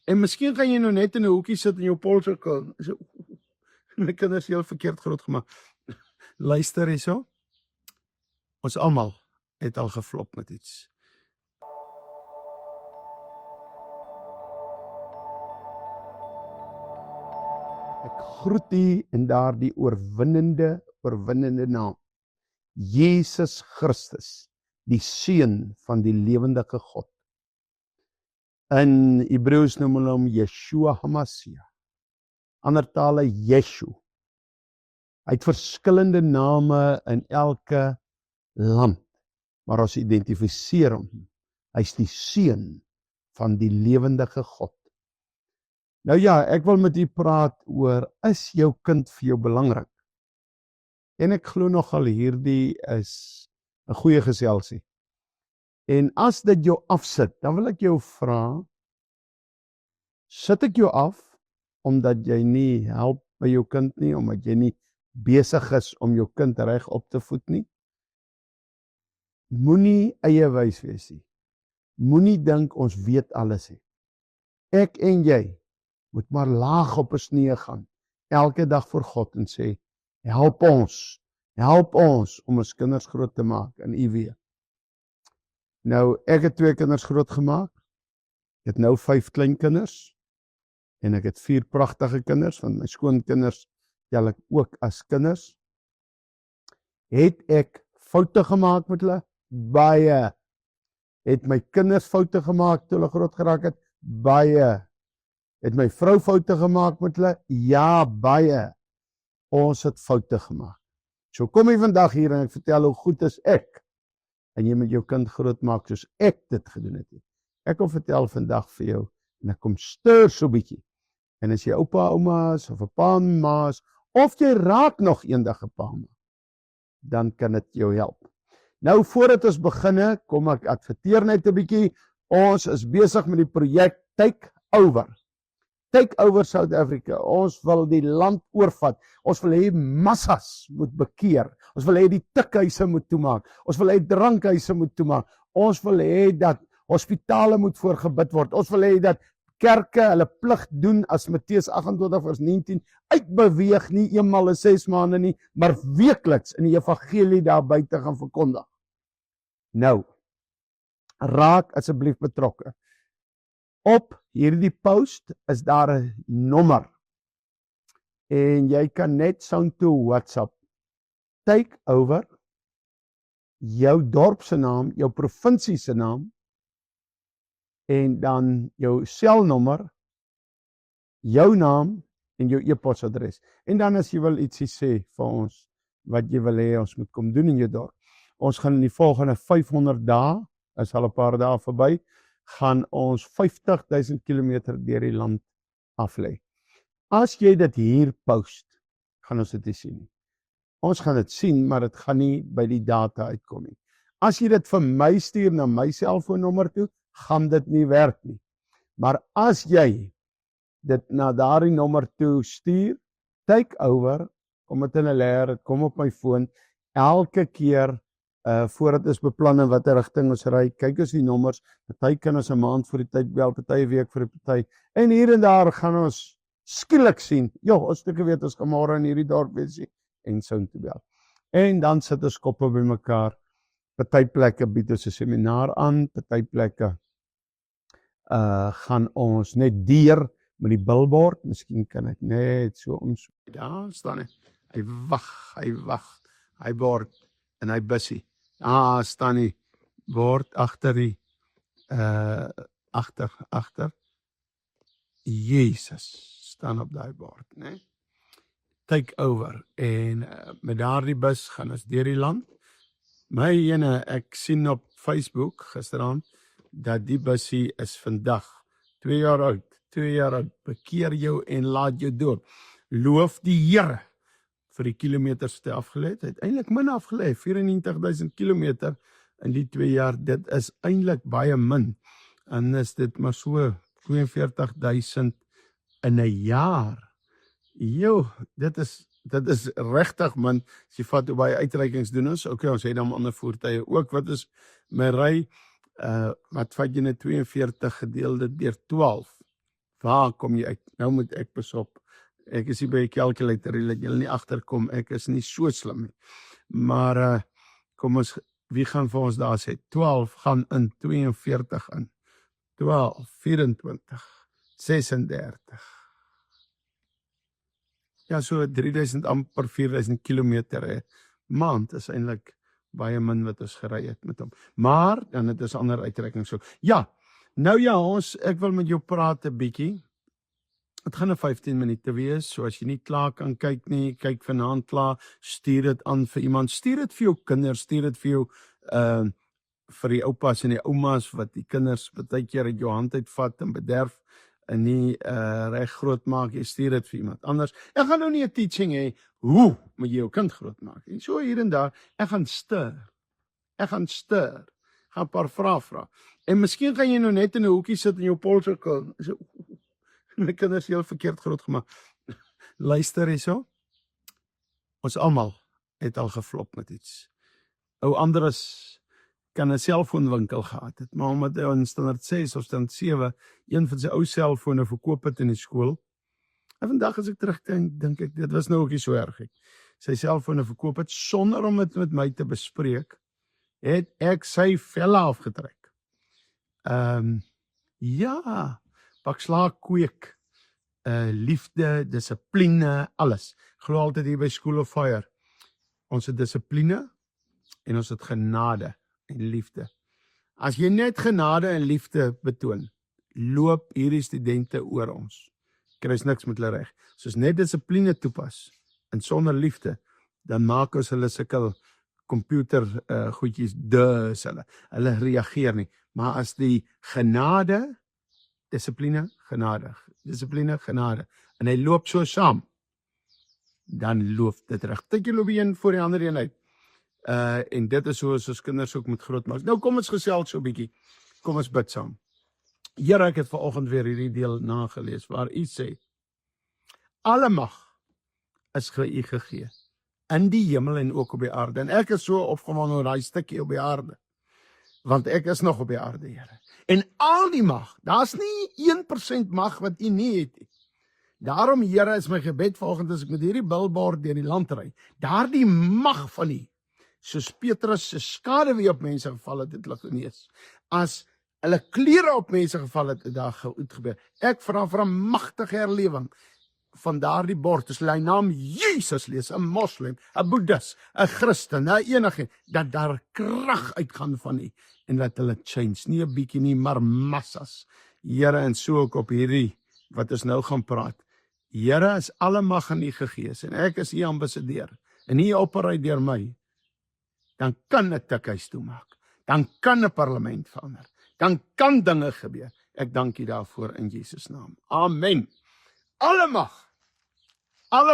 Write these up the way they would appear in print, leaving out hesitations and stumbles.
En miskien gaan jy nou net in 'n hoekie sit in jou polsirkel. So, my kinders heel verkeerd groot gemaak. Luister hierso. Ons almal het al geflop met iets. Ek groet u in daardie oorwinnende naam. Jesus Christus, die Seun van die lewendige God. In Hebreëus noem hulle hom Yeshua HaMashiach. Ander tale Yeshu. Hy het verskillende name in elke land, maar ons identifiseer hom. Hy's die Seun van die lewendige God. Nou ja, ek wil met u praat oor, is jou kind vir jou belangrik? En ek glo nogal hierdie is 'n goeie geselsie. En as dit jou afsit, dan wil ek jou vra, sit ek jou af, omdat jy nie help by jou kind nie, omdat jy nie besig is om jou kind reg op te voed nie? Moenie eiewys wees nie. Moenie dink ons weet alles nie. Ek en jy moet maar laag op 'n snee gaan, elke dag voor God en sê, help ons om ons kinders groot te maak in U weë. Nou, ek het 2 kinders groot gemaak, ek het nou 5 kleinkinders, en ek het 4 pragtige kinders, want my skoonkinders tel ek ook as kinders. Het ek foute gemaak met hulle? Baie. Het my kinders foute gemaak toe hulle groot geraak het? Baie. Het my vrou foute gemaak met hulle? Ja, baie. Ons het foute gemaak. So kom jy vandag hier en ek vertel hoe goed is ek, en jy met jou kind groot maak soos ek dit gedoen het. Ek kom vertel vandag vir jou, en ek kom stuur so bietjie. En as jy oupa, ouma's, of 'n pa en ma's, of jy raak nog eendag 'n pa en ma, dan kan dit jou help. Nou, voordat ons beginne, kom ek adverteer net 'n bietjie. Ons is besig met die projek Take Over. Take Over South Africa. Ons wil die land oorvat. Ons wil hê massas moet bekeer. Ons wil hê die tikhuise moet toemaak. Ons wil hê drankhuise moet toemaak. Ons wil hê dat hospitale moet voorgebid word. Ons wil hê dat kerke hulle plig doen as Matteus 28:19 uitbeweeg, nie eenmal in 6 maande nie, maar weekliks in die evangelie daar buite gaan verkondig. Nou, raak asseblief betrokke. Op hierdie post is daar 'n nommer, en jy kan net soontoe WhatsApp. Take Over, jou dorp se naam, jou provinsie se naam, en dan jou selnommer, jou naam en jou e-posadres. En dan as jy wil ietsie sê vir ons, wat jy wil hê ons moet kom doen in jou dorp. Ons gaan in die volgende 500 dae, is al 'n paar dae verby, gaan ons 50.000 kilometer deur die land aflê. As jy dit hier post, gaan ons dit nie sien nie. Ons gaan dit sien, maar dit gaan nie by die data uitkom nie. As jy dit vir my stuur na my selfoonnommer toe, gaan dit nie werk nie. Maar as jy dit na daardie nommer toe stuur, Take Over, kom dit in 'n leer, dit kom op my foon, elke keer voordat ons beplan in watter rigting ons ry, kyk ons die nommers, party kan ons 'n maand voor die tyd bel, party 'n week voor die party, en hier en daar gaan ons skielik sien, ons het geweet ons gaan môre in hierdie dorp wees, en so te bel. En dan sit ons koppe by mekaar, party plekke bied ons 'n seminaar aan, party plekke gaan ons net deur met die billboard, miskien kan ek net so omswaai. Daar staan hy. Hy bord en hy bussie. Daar staan hy bord agter die agter Jesus staan op daai bord, né? Take Over, en met daardie bus gaan ons deur die land. My ene, ek sien op Facebook gisteraand dat die bussie is vandag 2 jaar oud, bekeer jou en laat jou doop. Loof die Here vir die kilometers te afgelê het. Uiteindelik min afgelê, 94.000 kilometer in die 2 jaar. Dit is eintlik baie min. En is dit maar so 42.000 in 'n jaar. Dit is regtig min. As jy vat hoe baie uitreikings doen ons. Ons het dan ander voertuie ook. Wat is my ry? Wat vat jy net 42 gedeelde deur 12? waar kom jy uit? Nou moet ek besop. Ek is hier by die calculator, dat julle nie agterkom, ek is nie so slim nie. Maar kom ons, wie gaan vir ons daar sê? 12 gaan in, 42 in. 12, 24, 36. Ja, so 3000 amper 4000 kilometer maand is eintlik baie min wat ons gery het met hom. Maar dan het ons ander uitrekking so. Ja, nou ja, ek wil met jou praat 'n bietjie. Het gaan 'n 15 minute wees, so as jy nie klaar kan kyk nie, kyk vanaand klaar, stuur dit aan vir iemand, stuur dit vir jou kinders, stuur dit vir jou vir die oupas en die oumas wat die kinders baie keer uit jou hand uitvat en bederf en nie reg groot maak, jy stuur dit vir iemand anders. Ek gaan nou nie 'n teaching hê hoe moet jy jou kind groot maak nie. So hier en daar, ek gaan gaan 'n paar vrae vra. En miskien gaan jy nou net in 'n hoekie sit in jou polsirkel. So my kinders heel verkeerd groot gemaak. Luister hierso. Ons almal het al geflop met iets. Ou Andres kan 'n selfoonwinkel gehad het, maar omdat hy in standaard 6 of standaard 7 een van sy ou selfone verkoop het in die skool. En vandag as ek terugdink, dink ek dit was nou ook nie so erg nie. Sy selfone verkoop het sonder om dit met my te bespreek, het ek sy velle afgetrek. Ja, pak slaag kweek, liefde, dissipline, alles. Glo altyd hier by School of Fire. Ons het dissipline en ons het genade en liefde. As jy net genade en liefde betoon, loop hierdie studente oor ons. Kry niks met hulle reg. As ons net dissipline toepas en sonder liefde, dan maak ons hulle sulke computer goedjies dus hulle reageer nie. Maar as die genade, dissipline, genade, en hy loop so saam, dan loop dit reg. Tik jy loop die een voor die ander een uit. En dit is hoe ons kinders ook moet grootmaak. Nou kom ons gesels so 'n bietjie. Kom ons bid saam. Here, ek het vanoggend weer hierdie deel nagelees waar U sê: alle mag is vir U gegee in die hemel en ook op die aarde. En ek is so opgewonde oor daai stukkie op die aarde. Want ek is nog op die aarde, Here. En al die mag, daar's nie 1% mag wat U nie het nie. Daarom, Here, is my gebed vanoggend as ek met hierdie billboard deur die land ry, daardie mag van U, soos Petrus se skaduwee op mense geval het, dit lig genees. As hulle klere op mense geval het, daar gebeur. Ek vra vir 'n magtige herlewing van daardie bord, as hulle naam Jesus lees, 'n moslim, 'n boeddhis, 'n Christen, 'n enige, dat daar krag uitgaan van U en dat hulle change, nie 'n bietjie nie, maar massas. Here, en so ook op hierdie wat ons nou gaan praat. Here, is alle mag aan U gegee en ek is U ambassadeur en U operate deur my, dan kan 'n tikhuis toemaak, dan kan 'n parlement verander, dan kan dinge gebeur. Ek dank U daarvoor in Jesus naam. Amen. Alle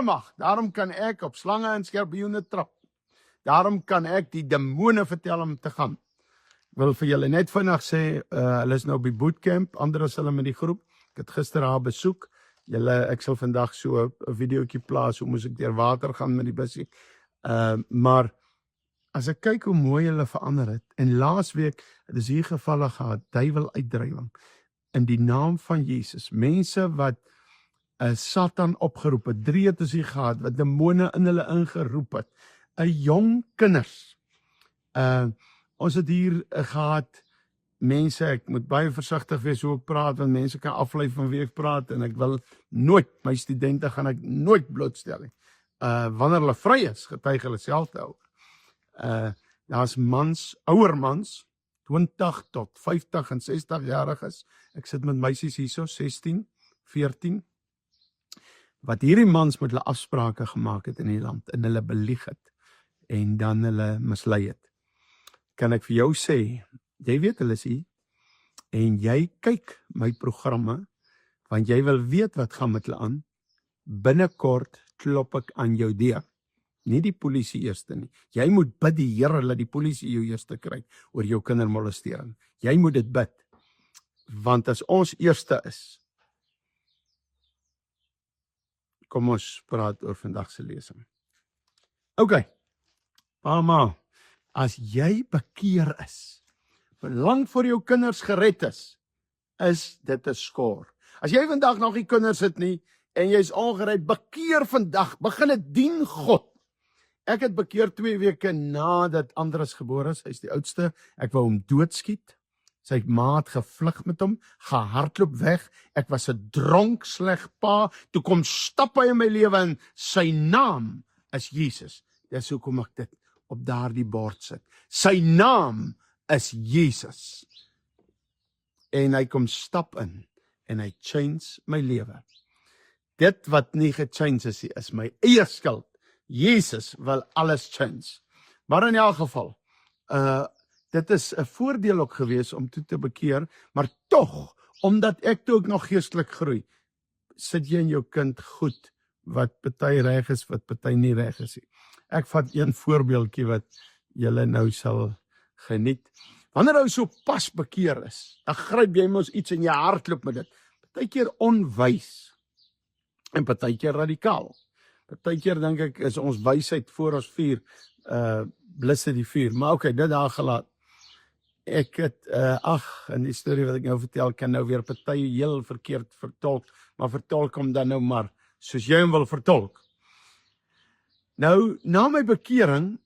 mag, daarom kan ek op slange en skorpioene trap. Daarom kan ek die demone vertel om te gaan. Ek wil vir julle net vinnig sê, hulle is nou op die bootcamp, ander is hulle met die groep. Ek het gister haar besoek. Ek sal vandag so 'n videoetjie plaas, hoe moes ek deur water gaan met die bussie. Maar as ek kyk hoe mooi hulle verander het, en laasweek het ons hier gevalle gehad, duiwel uitdrywing, in die naam van Jesus, mense wat Satan opgeroep het, 3 het ons hier gehad, wat demone in hulle ingeroep het, 'n jong kinders, ons het hier gehad, mense, ek moet baie versigtig wees hoe ek praat, want mense kan aflei van wie ek praat, en ek wil nooit, my studente gaan ek nooit blootstel nie, wanneer hulle vry is, getuig hulle self te hou. Daar's mans, ouer mans, 20 tot 50 en 60 jariges, ek sit met meisies hierso, 16, 14, wat hierdie mans met hulle afsprake gemaak het in die land, en hulle belieg het, en dan hulle mislei het. Kan ek vir jou sê, jy weet hulle is hier, en jy kyk my programme, want jy wil weet wat gaan met hulle aan, binnekort klop ek aan jou deur. Nie die polisie eerste nie. Jy moet bid die Here dat die polisie jou eerste kry oor jou kindermolestering. Jy moet dit bid. Want as ons eerste is, kom ons praat oor vandag se lesing. OK. Mama, as jy bekeer is, lang voor jou kinders gered is dit 'n skor. As jy vandag nog nie kinders het nie, en jy is ongereid, bekeer vandag, begin het dien God. Ek het bekeer 2 weke nadat Andres gebore is, hy is die oudste, ek wou hom doodskiet, sy ma het gevlug met hom, gehardloop weg, ek was 'n dronk, sleg pa, toe kom stap hy in my lewe en sy naam is Jesus. Dis hoekom ek dit op daardie bord sit. Sy naam is Jesus. En hy kom stap in, en hy change my lewe. Dit wat nie gechange is my eie skuld. Jesus wil alles change. Maar in elk geval, dit is 'n voordeel ook gewees om toe te bekeer, maar tog, omdat ek toe ook nog geestelik groei, sit jy in jou kind goed, wat party reg is, wat party nie reg is nie. Ek vat een voorbeeldjie wat julle nou sal geniet. Wanneer jy so pas bekeer is, dan gryp jy mos iets in jou hart loop met dit. Partykeer onwys, en partykeer radikaal. Partykeer dink ek is ons wysheid voor ons vuur, blisse die vuur. Maar okay, dit daar gelaat. Ek het, in die storie wat ek nou vertel, kan nou weer party heel verkeerd vertolk, maar vertolk hom dan nou maar, soos jy hom wil vertolk. Nou, na my bekering,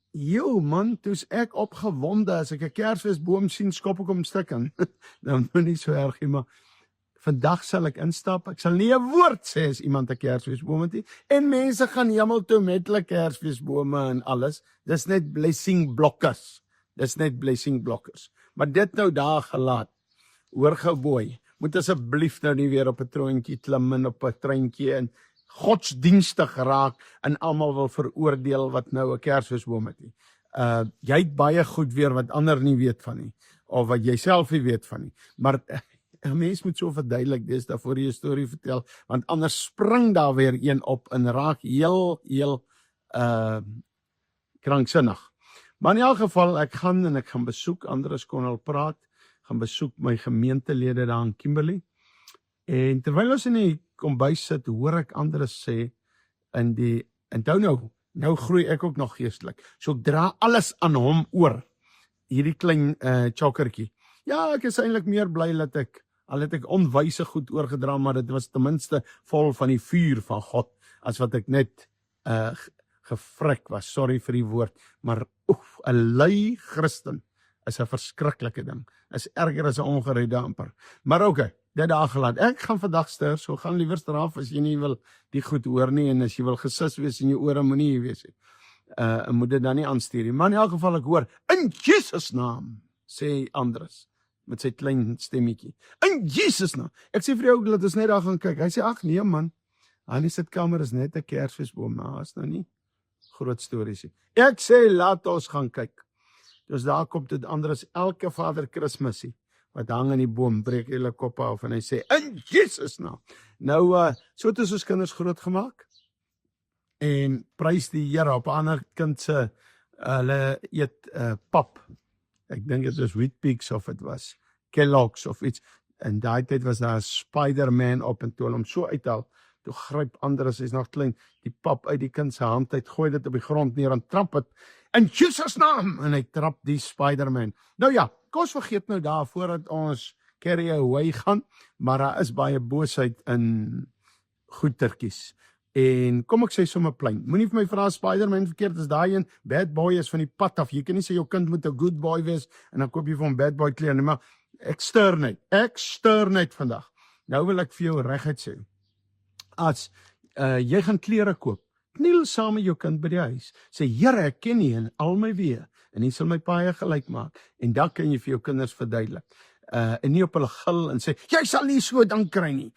man, toe's ek opgewonde, as ek 'n kersfeesboom sien, skop ek hom stuk in. Nou, nie so erg nie, maar vandag sal ek instap, ek sal nie 'n woord sê as iemand 'n kersfeesboom het nie, en mense gaan hemel toe met hulle kersfeesbome en alles, dis net blessing blokkers, maar dit nou daar gelaat, hoor gou boy, moet asseblief nou nie weer op 'n troontjie klim en op 'n treintjie en godsdienstig raak en almal wil veroordeel wat nou 'n kersfeesboom het nie. Jy het baie goed weer wat ander nie weet van nie, of wat jy self nie weet van nie, maar 'n mens moet so verduidelik dis daarvoor jy 'n storie vertel, want anders spring daar weer een op en raak heel kranksinnig. Maar in elk geval, ek gaan besoek, Andres kon al praat, gaan besoek my gemeentelede daar in Kimberley, en terwyl ons in die kombuis sit, hoor ek Andres sê, en nou groei ek ook nog geestelik, so ek dra alles aan hom oor, hierdie klein chokkertjie. Ja, ek is eintlik meer bly dat al het ek onwyse goed oorgedra, maar dit was ten minste vol van die vuur van God, as wat ek net gefrik was, sorry vir die woord, maar 'n lui Christen is 'n verskriklike ding, is erger as 'n ongeredde amper. Maar okay, dit daar gelaat, ek gaan vandag stuur, so gaan liewer straf as jy nie wil die goed hoor nie, en as jy wil gesis wees in jou ore, moenie hier wees nie. En moet dit dan nie aanstuur nie, maar in elk geval ek hoor, in Jesus naam, sê Andres, met sy klein stemmetjie, in Jesus naam, ek sê vir die ou, laat ons net daar gaan kyk, hy sê, ag nee man, aan die sitkamer is net 'n kersfeesboom, maar is nou nie groot stories nie. Ek sê, laat ons gaan kyk. Dus daar kom dit Andres, elke Vader Kersmissie, wat hang in die boom, breek hulle kop af, en hy sê, in Jesus naam. Nou, so het ons kinders groot gemaak, en prys die Here, op 'n ander kind se, hulle eet pap, ek dink dit was Wheat Pix of het was Kellogg's of iets, en daai tyd was daar 'n Spider-Man op, en toe hulle hom so uithaal, toe gryp Andres, hy's nog klein, die pap uit die kind se hand uit, gooi dit op die grond neer en trap het, in Jesus naam, en hy trap die Spider-Man. Nou ja, kom ons vergeet nou daar, voordat ons carry away gaan, maar daar is baie boosheid in goetertjies. En kom ek sê sommer plain, moenie vir my vra Spider-Man verkeerd, is daai een, bad boy is van die pad af, jy kan nie sê jou kind moet 'n good boy wees, en dan koop jy vir hom bad boy klere nie, maar ek stuur net vandag. Nou wil ek vir jou reguit sê, as jy gaan klere koop, kniel saam met jou kind by die huis, sê, Here, ek ken U in al my weë, en U sal my paaie gelyk maak, en dan kan jy vir jou kinders verduidelik, en nie op hulle gil en sê, jy sal nie so dan kry nie,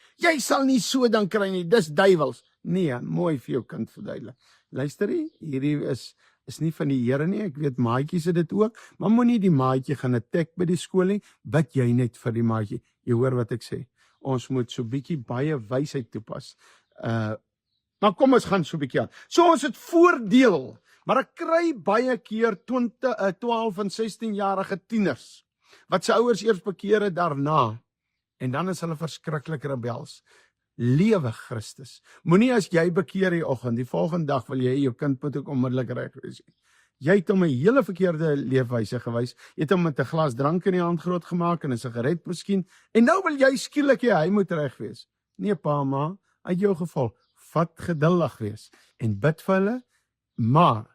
dis duiwels. Nee, mooi vir jou kind verduidelik. Luister hierdie is nie van die Here nie, ek weet maatjies het dit ook, maar moenie die maatjie gaan attack by die skool nie, bid jy net vir die maatjie, jy hoor wat ek sê, ons moet so bietjie baie wysheid toepas, maar kom ons gaan so bietjie aan, so ons het voordeel, maar ek kry baie keer 12 en 16-jarige tieners, wat sy ouers eers bekeer het daarna, en dan is hulle verskriklik rebels. Lewe Christus. Moenie as jy bekeer die oggend, die volgende dag wil jy jou kind moet ook onmiddellik reg wees. Jy het hom 'n hele verkeerde leefwyse gewys. Jy het hom met 'n glas drank in die hand groot gemaak en 'n sigaret miskien, en nou wil jy skielik hy moet reg wees. nee pa, ma, uit jou geval, vat geduldig wees en bid vir hulle, maar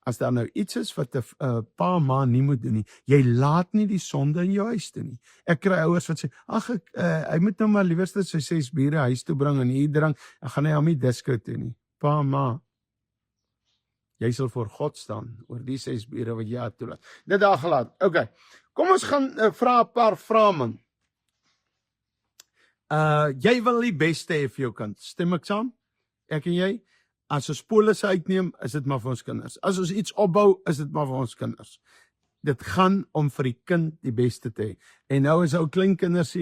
as daar nou iets is wat 'n pa, ma nie moet doen nie, jy laat nie die sonde in jou huis toe nie. Ek kry ouers wat sê, ag hy moet nou maar liewerste sy 6 bure huis toe bring en hier drink, dan gaan hy hom nie disco toe nie. Pa, ma, jy sal voor God staan oor die 6 bure wat jy toelaat. Dit daar gelaat. Okay. Kom ons gaan vra 'n paar vrae man. Jy wil die beste hê vir jou kind. Stem ek saam? Ek en jy? As ons polisse uitneem, is dit maar vir ons kinders. As ons iets opbou, is dit maar vir ons kinders. Dit gaan om vir die kind die beste te hê. En nou is ou kleinkinders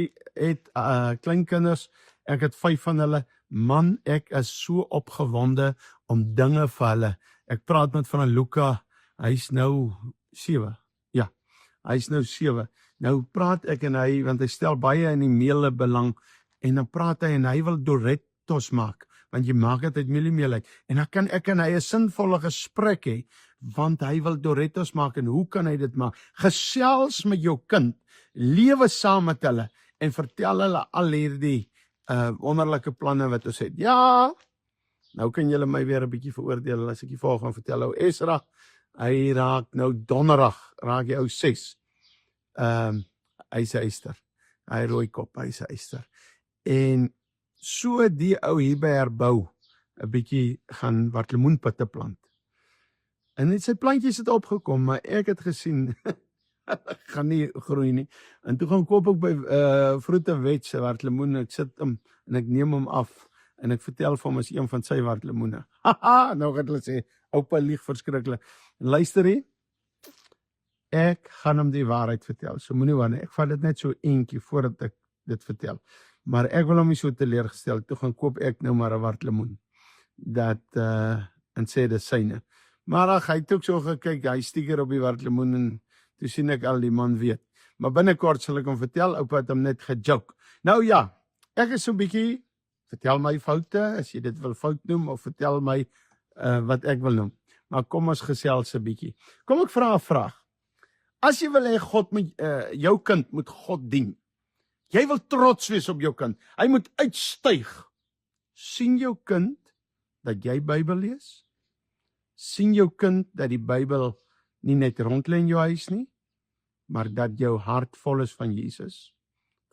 kleinkinders, ek het 5 van hulle. Man, ek is so opgewonde om dinge vir hulle. Ek praat met van Luka, hy's nou 7. Ja, hy's nou 7. Nou praat ek en hy, want hy stel baie in die meele belang, en dan praat hy en hy wil Doritos maak, want jy maak dit uit mieliemeel uit. En dan kan ek en hy 'n sinvolle gesprek hê, want hy wil Doritos maak, en hoe kan hy dit maak? Gesels met jou kind, lewe saam met hulle, en vertel hulle al hierdie wonderlike planne wat ons het. Ja, nou kan julle my weer 'n bietjie veroordeel, as ek die volgende vertel, ou Esra, hy raak nou donderdag, raak hy ou 6. Hy's 'n eister, hy rooi kop, hy's 'n eister. En so die ou hier by Herbou 'n bietjie gaan wat lemoenpitte plant. En net sy plantjies het opgekom, maar ek het gesien gaan nie groei nie. En toe gaan koop ek by Vroetewet se wartlemoen, ek sit hom en ek neem hom af en ek vertel vir hom as een van sy wartlemoene. Haha, nou gaan hulle sê oupa lieg verskriklik. Luister hier. Ek gaan hom die waarheid vertel. So moenie wanneer ek vat dit net so eentjie voordat ek dit vertel. Maar ek wil hom nie so teleurgestel. Toe gaan koop ek nou maar 'n wartlemoen. Dat en sê dis syne. Maar ag, hy het ook so gekyk, hy stieker op die wartlemoen en toe sien ek al die man weet. Maar binnekort sal ek hom vertel, oupa het hom net gejoke. Nou ja, ek is so 'n bietjie, vertel my foute, as jy dit wil fout noem, of vertel my wat ek wil noem. Maar kom ons gesels 'n bietjie. Kom ek vra 'n vraag. As jy wil hê God moet jou kind moet God dien. Jy wil trots wees op jou kind. Hy moet uitstyg. sien jou kind dat jy Bybel lees? Sien jou kind dat die Bybel nie net rond lê in jou huis nie, maar dat jou hart vol is van Jesus?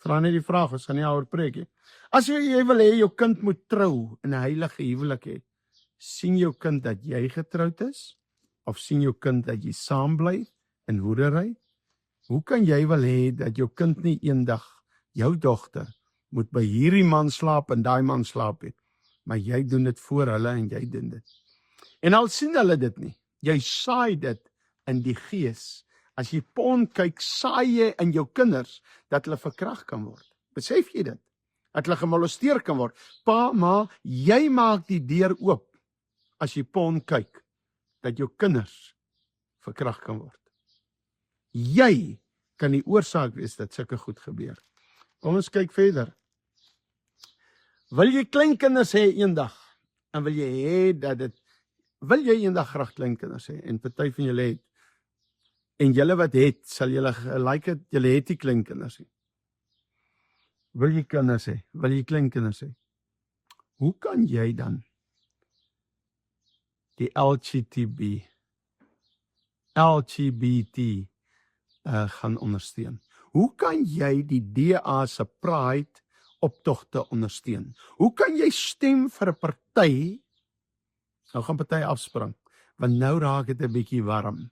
Vra net die vraag, ons gaan nie oor preek nie. As jy wil hê jou kind moet trou in 'n heilige huwelik hê, sien jou kind dat jy getroud is? Of sien jou kind dat jy saam bly in hoedery? Hoe kan jy wil hê dat jou kind nie eendag, jou dogter, moet by hierdie man slaap en daai man slaap het, maar jy doen dit voor hulle en jy doen dit. En al sien hulle dit nie, jy saai dit in die gees. As jy porn kyk, saai jy in jou kinders dat hulle verkragt kan word. Besef jy dit? Dat hulle gemolesteer kan word. Pa, ma, jy maak die deur oop as jy porn kyk, dat jou kinders verkragt kan word. Jy kan die oorsaak wees dat sulke goed gebeur. Kom ons kyk verder. Wil jy kleinkinders hê eendag? En wil jy hê dat dit, wil jy eendag graag kleinkinders hê? En party van julle het. En julle wat het, sal julle gelyk het, julle het nie kleinkinders nie. Wil jy kinders hê? Wil jy kleinkinders hê? Hoe kan jy dan die LGBT gaan ondersteun? Hoe kan jy die DA se Pride optogte ondersteun? Hoe kan jy stem vir 'n party? Nou gaan party afspring, want nou raak dit 'n bietjie warm.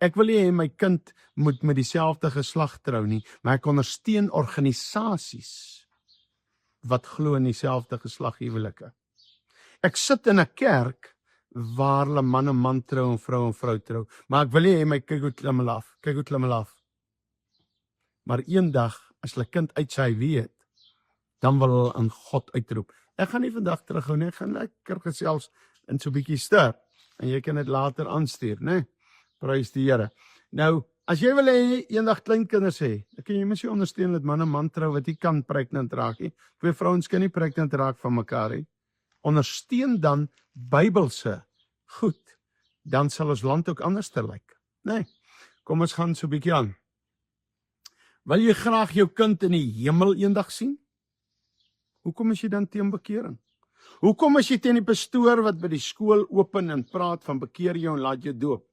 Ek wil nie hê my kind moet met dieselfde geslag trou nie, maar ek ondersteun organisasies wat glo in dieselfde geslag huwelike. Ek sit in 'n kerk waar hulle man en man trou en vrou trou, maar ek wil nie hê my kyk hoe klim hulle af. Maar eendag, as hulle kind uit sy weet, dan wil hulle aan God uitroep. Ek gaan nie vandag terughou nie, ek gaan lekker gesels in so 'n bietjie stir, en jy kan dit later aanstuur, né? Prys die Here. Nou, as jy wil hê eendag kleinkinders hê, dan kan jy mens nie ondersteun dat man en man trou wat nie kan pregnant raak nie. Twee vrouens kan nie pregnant raak van mekaar nie. Ondersteun dan Bybelse goed, dan sal ons land ook anders te lyk. Nee, kom ons gaan so 'n bietjie aan. Wil jy graag jou kind in die hemel eendag sien? Hoekom is jy dan teen bekering? Hoekom is jy teen die pastoor wat by die skool open en praat van bekeer jou en laat jou doop?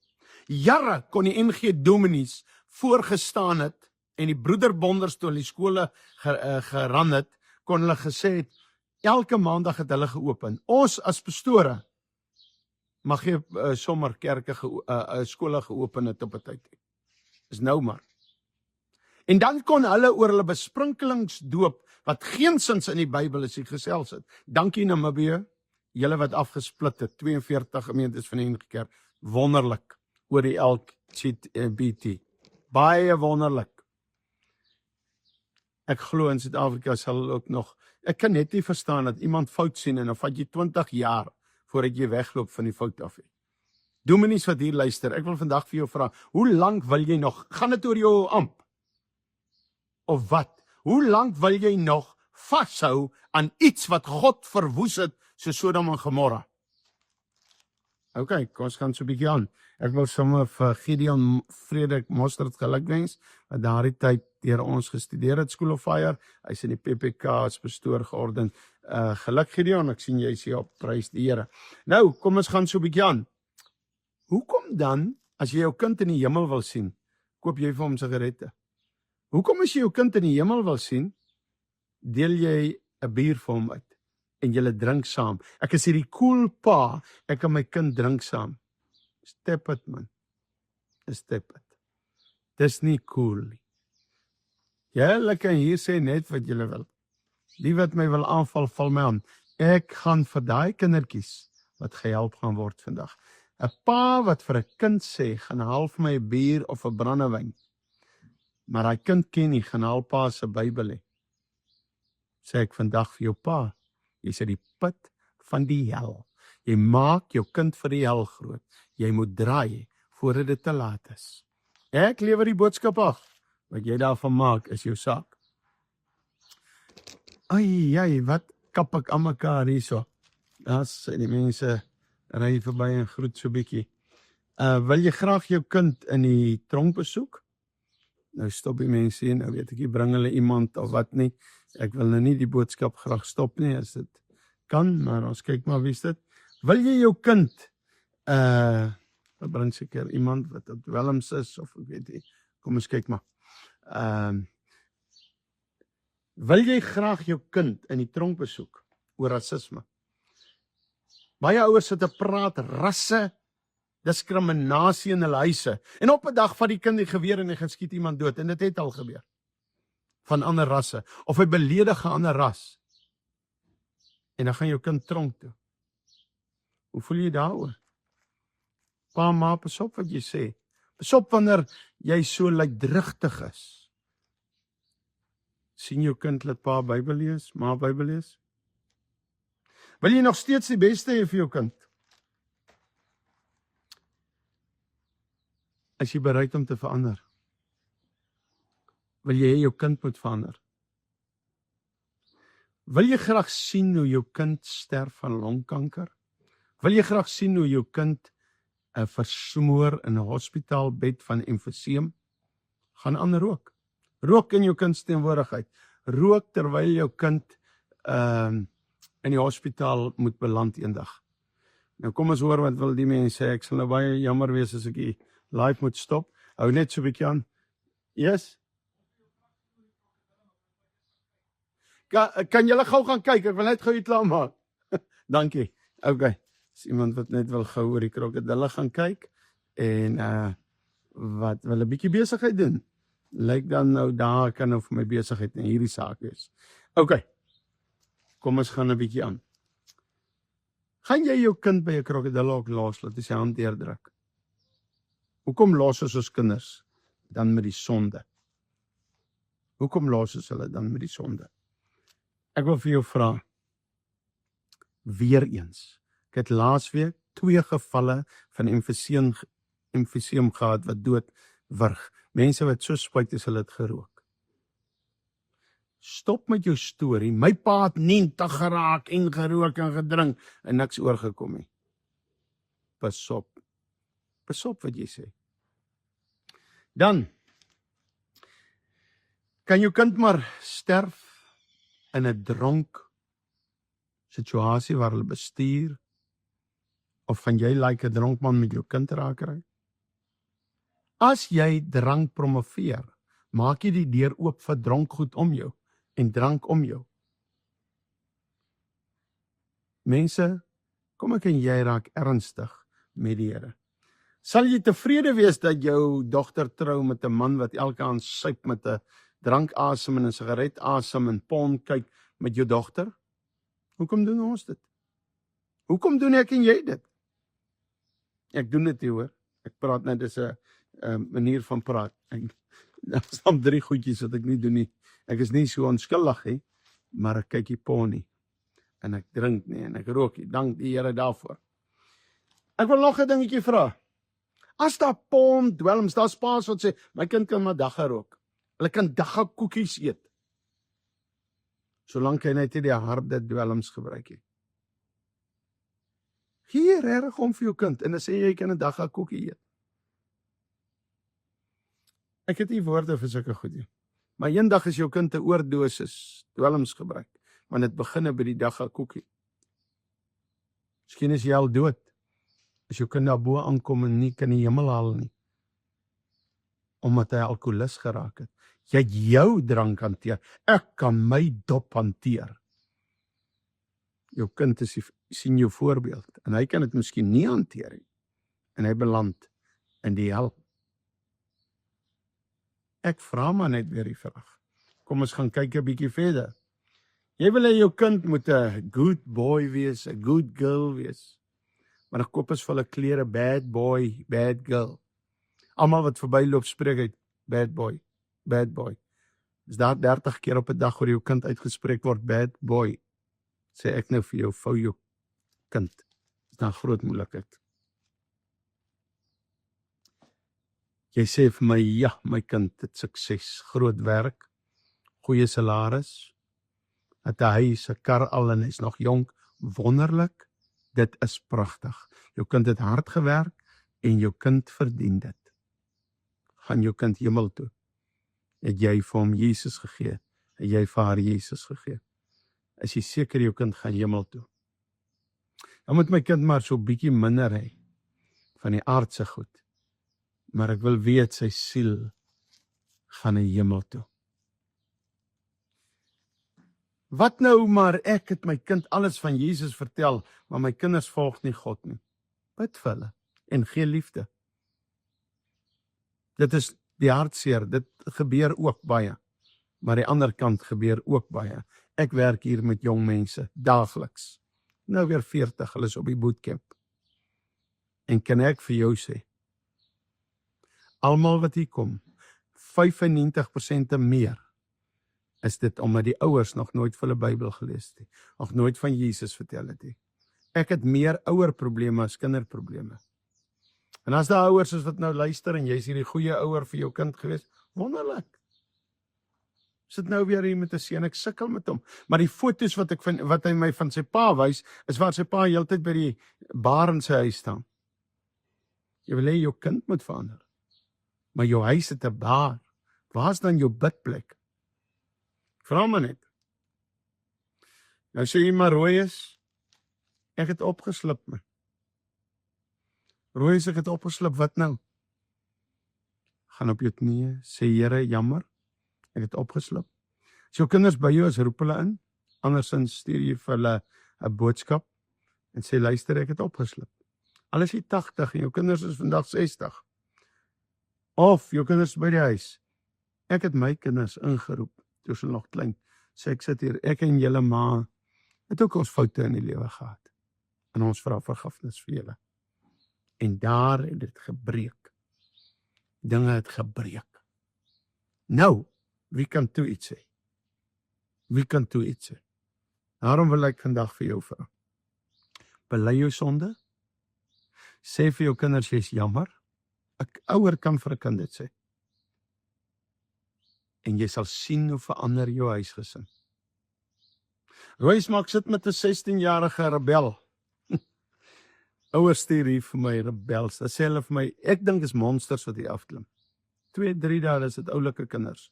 Jare kon die NG Dominees voorgestaan het en die broederbonders toe hulle die skole geran het, kon hulle gesê het, elke maandag het hulle geopen. Ons as pastore mag jy sommer kerke, skole geopen het op 'n tyd. Is nou maar. En dan kon hulle oor hulle besprinkelingsdoop, wat geensins in die Bybel is, gesels het. Dankie Namibië, julle wat afgesplit het, 42 gemeentes van die NG Kerk, wonderlik, oor die LGBT. Baie wonderlik. Ek glo in Suid-Afrika sal ook nog, ek kan net nie verstaan dat iemand fout sien en dan vat jy 20 jaar voordat jy wegloop van die fout af. Dominees wat hier luister, ek wil vandag vir jou vra, hoe lank wil jy nog, gaan dit oor jou amp? Of wat? Hoe lank wil jy nog vashou aan iets wat God verwoes het, so Sodom en Gomorra? Ok, kom ons gaan so 'n bietjie aan. Ek wil sommer vir Gideon Frederik Mostert gelukwens, wat daardie tyd deur ons gestudeer het, School of Fire. Hy's in die PPK as pastoor georden. Geluk Gideon, ek sien jy is hier op, prys die Here. Nou, kom ons gaan so 'n bietjie aan. Hoekom dan, as jy jou kind in die hemel wil sien, koop jy vir hom sigarette? Hoekom as jy jou kind in die hemel wil sien, deel jy 'n bier vir hom uit en julle drink saam? Ek is hierdie cool pa, ek en my kind drink saam. Step it man, step it. Dis nie cool nie. Julle kan hier sê net wat julle wil. Die wat my wil aanval, val my aan. Ek gaan vir daai kindertjies wat gehelp gaan word vandag. 'n Pa wat vir 'n kind sê, gaan haal vir my 'n bier of 'n brandewyn. Maar daai kind ken nie, gaan haal pa se Bybel hê. Sê ek vandag vir jou pa, jy's uit die put van die hel. Jy maak jou kind vir die hel groot. Jy moet draai voordat dit te laat is. Ek lewer die boodskap af. Wat jy daarvan maak is jou saak. Ai, wat kap ek aan mekaar hierso? Daar's die mense ry verby en groet so bietjie. Wil jy graag jou kind in die tronk besoek? Nou stop die mense hier, nou weet ek nie, bring hulle iemand of wat nie. Ek wil nou nie die boodskap graag stop nie, as dit kan, maar ons kyk maar wie is dit. Wil jy jou kind, bring seker iemand wat op Welms is, of ek weet nie, kom ons kyk maar. Wil jy graag jou kind in die tronk besoek oor rasisme? Baie ouers sit te praat rasse, diskriminasie in hulle huise. En op 'n dag vat die kind die geweer en hy gaan skiet iemand dood. En dit het al gebeur. Van ander rasse. Of hy beledig 'n ander ras. En dan gaan jou kind tronk toe. Hoe voel jy daaroor? Pa, ma, pas op wat jy sê. Pas op wanneer jy so luidrigtig is. Sien jou kind laat pa Bybel lees, ma Bybel lees? Wil jy nog steeds die beste hê vir jou kind? As jy bereid om te verander? Wil jy hê jou kind moet verander? Wil jy graag sien hoe jou kind sterf van longkanker? Wil jy graag sien hoe jou kind versmoor in 'n hospitaalbed van emfyseem? Gaan ander rook. Rook in jou kind se teenwoordigheid. Rook terwyl jou kind in die hospitaal moet beland eendag. Nou kom ons hoor wat wil die mense sê. Ek sal nou baie jammer wees as ek die live moet stop. Hou net so 'n bietjie aan. Yes? Kan julle gou gaan kyk? Ek wil net gou iets klaar maak. Dankie. Okay. Is iemand wat net wil gou oor die krokodille gaan kyk en wat wil 'n bietjie besigheid doen? Lyk dan nou daar kan nou vir my besigheid in hierdie saak wees. Okay. Kom ons gaan 'n bietjie aan. Gaan jy jou kind by 'n krokodil ook los, laat hy sy hand deurdruk? Hoekom los ons kinders dan met die sonde? Hoekom los ons hulle dan met die sonde? Ek wil vir jou vra, weer eens. Ek het laasweek 2 gevalle van emfyseem gehad wat dood wurg. Mense wat so spyt is hulle het gerook. Stop met jou storie. My pa het 90 geraak en gerook en gedrink en niks oorgekom nie. Pas op. Pas op wat jy sê. Dan kan jou kind maar sterf in 'n dronk situasie waar hulle bestuur, of gaan jy like 'n dronkman met jou kind raak ry? As jy drank promoveer, maak jy die deur oop vir dronkgoed om jou en drank om jou. Mense, kom ek en jy raak ernstig met die Here. Sal jy tevrede wees dat jou dogter trou met 'n man wat elke aand suip met 'n drankasem en 'n sigaretasem en porn kyk met jou dogter? Hoekom doen ons dit? Hoekom doen ek en jy dit? Ek doen dit nie, hoor. Ek praat net, dis 'n manier van praat. Daar staan 3 goedjies wat ek nie doen nie. Ek is nie so onskuldig nie, maar ek kyk nie porn nie. En ek drink nie en ek rook nie. Dank die Here daarvoor. Ek wil nog 'n dingetjie vra. As daar porn dwelms, daar's paas wat sê, my kind kan maar dagga rook. Hulle kan dagga koekies eet. Solank hy net nie die harde dwelms gebruik nie. Gee regtig om vir jou kind en dan sê jy kan 'n dagga koekie eet. Ek het nie woorde vir sulke goed nie. Maar eendag is jou kind 'n oordosis dwelms gebruik, want dit begin by die dagga koekie. Miskien is jy al dood. As jou kind daarbo aankom en nie kan die hemel haal nie, omdat hy alkoholist geraak het. Jy het jou drank hanteer, ek kan my dop hanteer. Jou kind sien jou voorbeeld, en hy kan dit miskien nie hanteer nie, en hy beland in die hel. Ek vra maar net weer die vraag. Kom ons gaan kyk 'n bietjie verder. Jy wil hê jou kind moet 'n good boy wees, 'n good girl wees. Maar dan koop ons vir hulle klere, bad boy, bad girl. Almal wat verbyloop spreek uit, bad boy, bad boy. Is daar 30 keer op 'n dag waar jou kind uitgespreek word, bad boy, sê ek nou vir jou, vou jou kind. Is daar groot moeilikheid. Jy sê vir my, ja, my kind het sukses, groot werk, goeie salaris, het 'n huis, 'n kar al en hy's nog jonk, wonderlik. Dit is pragtig. Jou kind het hard gewerk en jou kind verdien dit. Gaan jou kind hemel toe. Het jy vir hom Jesus gegee? Het jy vir haar Jesus gegee? Is jy seker jou kind gaan hemel toe? Dan moet my kind maar so bietjie minder hê van die aardse goed. Maar ek wil weet sy siel gaan na hemel toe. Wat nou maar ek het my kind alles van Jesus vertel, maar my kinders volg nie God nie. Bid vir hulle en gee liefde. Dit is die hartseer, dit gebeur ook baie, maar die ander kant gebeur ook baie. Ek werk hier met jong mense, daagliks. Nou weer 40, hulle is op die bootcamp. En kan ek vir jou sê, almal wat hier kom, 95% en meer, is dit omdat die ouers nog nooit vir hulle Bybel gelees het, nog nooit van Jesus vertel het. Ek het meer ouer probleme as kinderprobleme. En as daar ouers is wat nou luister en jy is hierdie goeie ouer vir jou kind gewees, wonderlik. Sit nou weer hier met 'n seun, ek sukkel met hom. Maar die foto's wat hy my van sy pa wys, is waar sy pa heeltyd by die bar in sy huis staan. Jy wil hê jou kind moet verander. Maar jou huis het 'n bar. Waar's dan jou bidplek? Vra maar net. Nou sê jy maar rooi is, ek het opgeslip my. Rooi is, ek het opgeslip, wat nou? Gaan op jou knieë, sê Here, jammer, ek het opgeslip. As jou kinders by jou is, roep hulle in, andersins stuur jy vir hulle 'n boodskap, en sê luister, ek het opgeslip. Al is jy 80 en jou kinders is vandag 60. Of jou kinders by die huis. Ek het my kinders ingeroep, toe hulle nog klein, sê ek sit hier, ek en julle ma, het ook ons foute in die lewe gehad. En ons vra vergifnis vir julle. En daar het dit gebreek. Dinge het gebreek. Nou, wie kan toe iets sê? Wie kan toe iets sê? Daarom wil ek vandag vir jou vra. Bely jou sonde. Sê vir jou kinders, jy is jammer. 'n Ouer kan vir 'n kind dit sê. En jy sal sien hoe verander jou huisgesin. Royce maak sit met 'n 16-jarige rebel. Ouers stuur hier vir my rebels. Dat sê hulle vir my, ek dink is monsters wat hier afklim. 2, 3 dae is dit oulike kinders.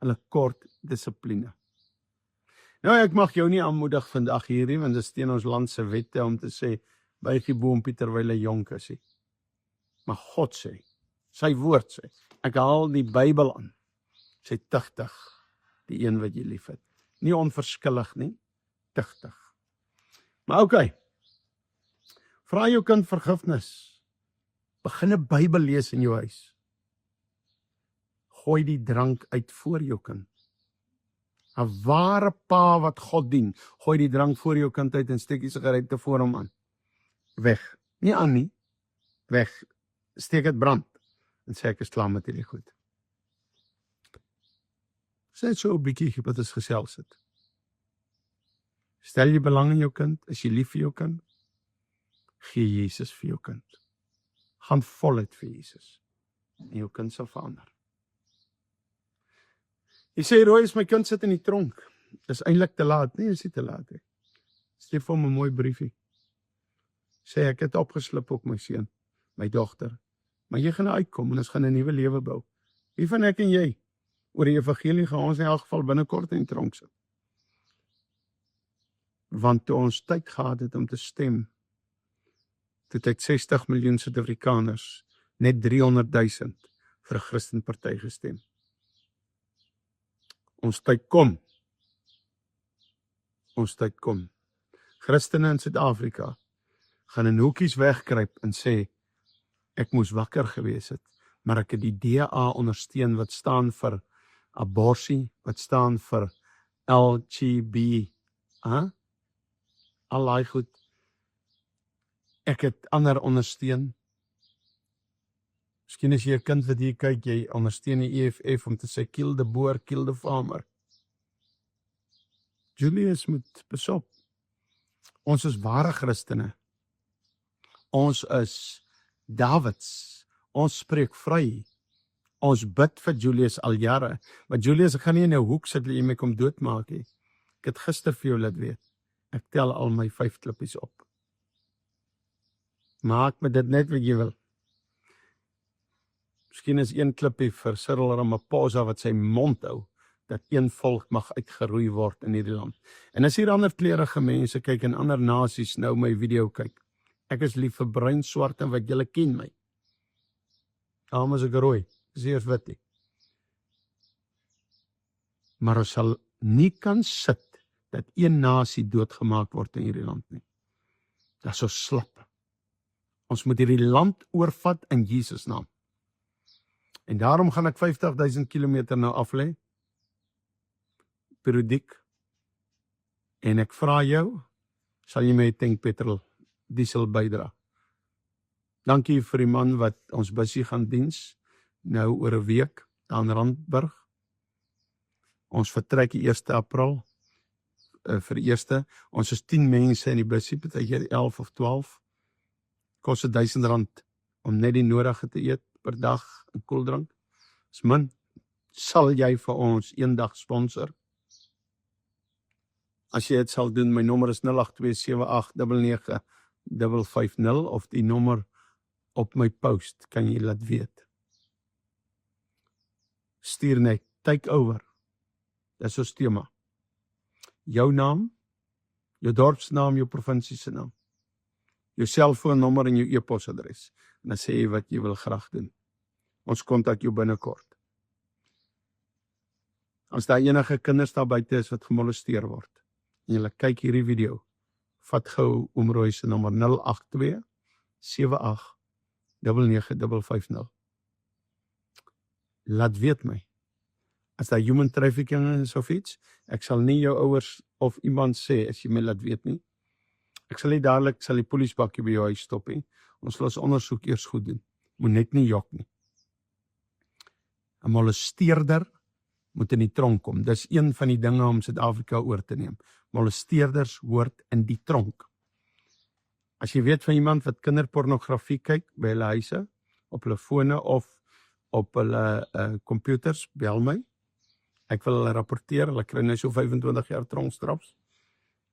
Hulle kort dissipline. Nou, ek mag jou nie aanmoedig vandag hierdie, want dit is teen ons land se wette om te sê, buig die boompie terwyl hy jonk is. Maar God sê, sy woord sê, ek haal die Bybel aan, sê tugtig, die een wat jy lief het. Nie onverskillig nie, tugtig. Maar okay, vra jou kind vergifnis, begin 'n Bybel lees in jou huis. Gooi die drank uit voor jou kind. 'n Ware pa wat God dien, gooi die drank voor jou kind uit en steek die sigarette voor hom aan. Weg. Nie aan nie. Weg. Steek dit brand. En sê ek is klaar met hierdie goed. Sê so 'n bietjie wat ons gesels het. Stel jy belang in jou kind, is jy lief vir jou kind? Gee Jesus vir jou kind. Gaan voluit vir Jesus. En jou kind sal verander. Jy sê, Roy, as my kind sit in die tronk, dis eintlik te laat. Nee, is nie te laat. Stuur vir hom 'n mooi briefie. Sê, ek het opgeslip op my seun, my dogter. Maar jy gaan uitkom en ons gaan 'n nuwe lewe bou. Wie van ek en jy, oor die evangelie gaan ons in elk geval binnekort in die tronk sit. Want toe ons tyd gehad het om te stem, toe het 60 miljoen Suid-Afrikaners, net 300,000 vir 'n Christenparty gestem. Ons tyd kom. Ons tyd kom. Christene in Suid-Afrika gaan in hoekies wegkruip en sê, ek moes wakker gewees het, maar ek het die DA ondersteun wat staan vir aborsie, wat staan vir LGB, al daai goed. Ek het ander ondersteun. Miskien as jy 'n kind wat hier kyk, jy ondersteun die EFF om te sê, kill the boer, kill the farmer. Julius moet besop. Ons is ware Christene. Ons is Davids. Ons spreek vry. Ons bid vir Julius al jare. Maar Julius, ek gaan nie in 'n hoek sit dat jy my kom doodmaak nie. Ek het gister vir jou laat weet. Ek tel al my 5 klippies op. Maak met dit net wat jy wil. Miskien is 1 klippie vir Cyril Ramaphosa wat sy mond hou, dat een volk mag uitgeroei word in hierdie land. En as hier ander kleurige mense kyk en ander nasies nou my video kyk, ek is lief vir bruin, swart en wat julle ken my. Daarom is ek rooi, is eers wit nie. Maar ons sal nie kan sit dat een nasie doodgemaak word in hierdie land nie. Dat is so slap. Ons moet hierdie land oorvat in Jesus naam. En daarom gaan ek 50,000 kilometer nou aflê, periodiek, en ek vra jou, sal jy my tank petrol, diesel bydra. Dankie vir die man wat ons busie gaan diens, nou oor 'n week, aan Randburg. Ons vertrek die 1 April, vir die eerste, ons is 10 mense in die busie, partykeer 11 of 12, kost R1,000 om net die nodige te eet per dag en koeldrank. Is min, sal jy vir ons eendag sponsor? As jy dit sal doen, my nommer is 082789950 of die nommer op my post, kan jy laat weet. Stuur net, take over. Dis ons tema. Jou naam, jou dorpsnaam, jou provinsie se naam, jou selfoonnommer en jou e-posadres. En dan sê jy wat jy wil graag doen. Ons kontak jou binnekort. As daar enige kinders daar buite is wat gemolesteer word, en julle kyk hierdie video, vat gou Oom Roy se nommer 082-78-99550. Laat weet my. As daar human trafficking is of iets, ek sal nie jou ouers of iemand sê as jy my laat weet nie. Ek sal nie dadelik die polisbakkie by jou huis stop nie. Ons sal ons ondersoek eers goed doen. Moet net nie jok nie. 'n Molesteerder moet in die tronk kom. Dis een van die dinge om Suid-Afrika oor te neem. Molesteerders hoort in die tronk. As jy weet van iemand wat kinderpornografie kyk by hulle huise, op hulle fone of op hulle computers, bel my. Ek wil hulle rapporteer, hulle kry nou so 25 jaar tronkstraps.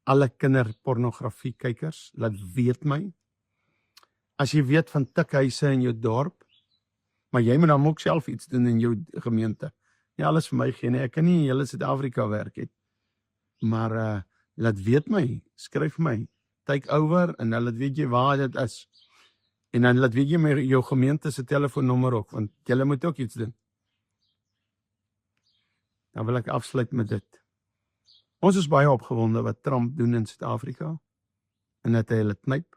Alle kinderpornografie kykers, laat weet my. As jy weet van tikhuise in jou dorp, maar jy moet dan ook self iets doen in jou gemeente. Nie alles vir my gee nie, ek kan nie in hele Suid-Afrika werk het. Maar laat weet my, skryf my, take over en dan laat weet jy waar dit is. En dan laat weet jy my jou gemeente se telefoonnommer ook, want julle moet ook iets doen. Dan wil ek afsluit met dit. Ons is baie opgewonde wat Trump doen in Suid-Afrika en dat hy hulle knyp.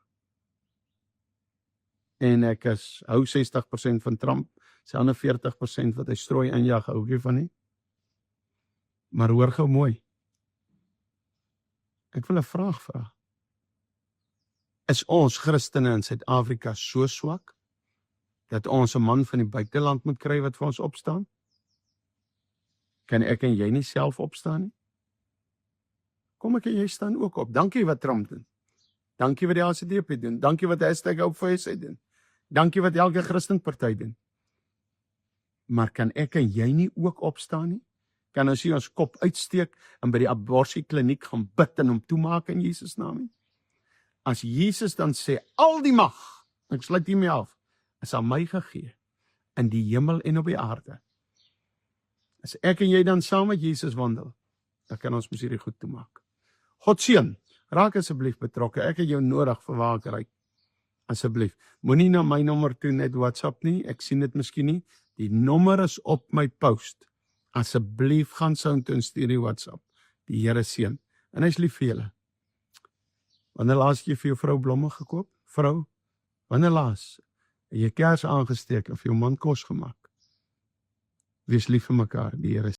En ek hou 60% van Trump, sy ander 40% wat hy strooi injag, hou ek nie van nie. Maar hoor gou mooi. Ek wil 'n vraag vra. Is ons Christene in Suid-Afrika so swak dat ons 'n man van die buiteland moet kry wat vir ons opstaan? Kan ek en jy nie self opstaan nie? Kom ek en jy staan ook op. Dankie wat Trump doen. Dankie wat die LCDP doen. Dankie wat #HopeForSA doen. Dankie wat elke Christenparty doen. Maar kan ek en jy nie ook opstaan nie? Kan ons nie ons kop uitsteek en by die abortiekliniek gaan bid en hom toemaak in Jesus naam nie? As Jesus dan sê, al die mag, ek sluit hiermee af, is aan my gegee, in die hemel en op die aarde. As ek en jy dan saam met Jesus wandel, dan kan ons mos hierdie goed toemaak. God seën, raak asseblief betrokke, ek het jou nodig vir waar ek reik. Asseblief, moenie na my nommer toe net WhatsApp nie, ek sien dit miskien nie, die nommer is op my post. Asseblief gaan soontoe en stuur die WhatsApp. Die Here seën. En hy's lief vir julle. Wanneer laas jy vir jou vrou blomme gekoop? Vrou, wanneer laas het jy kers aangesteek of jou man kos gemaak? Wees lief vir mekaar, die Here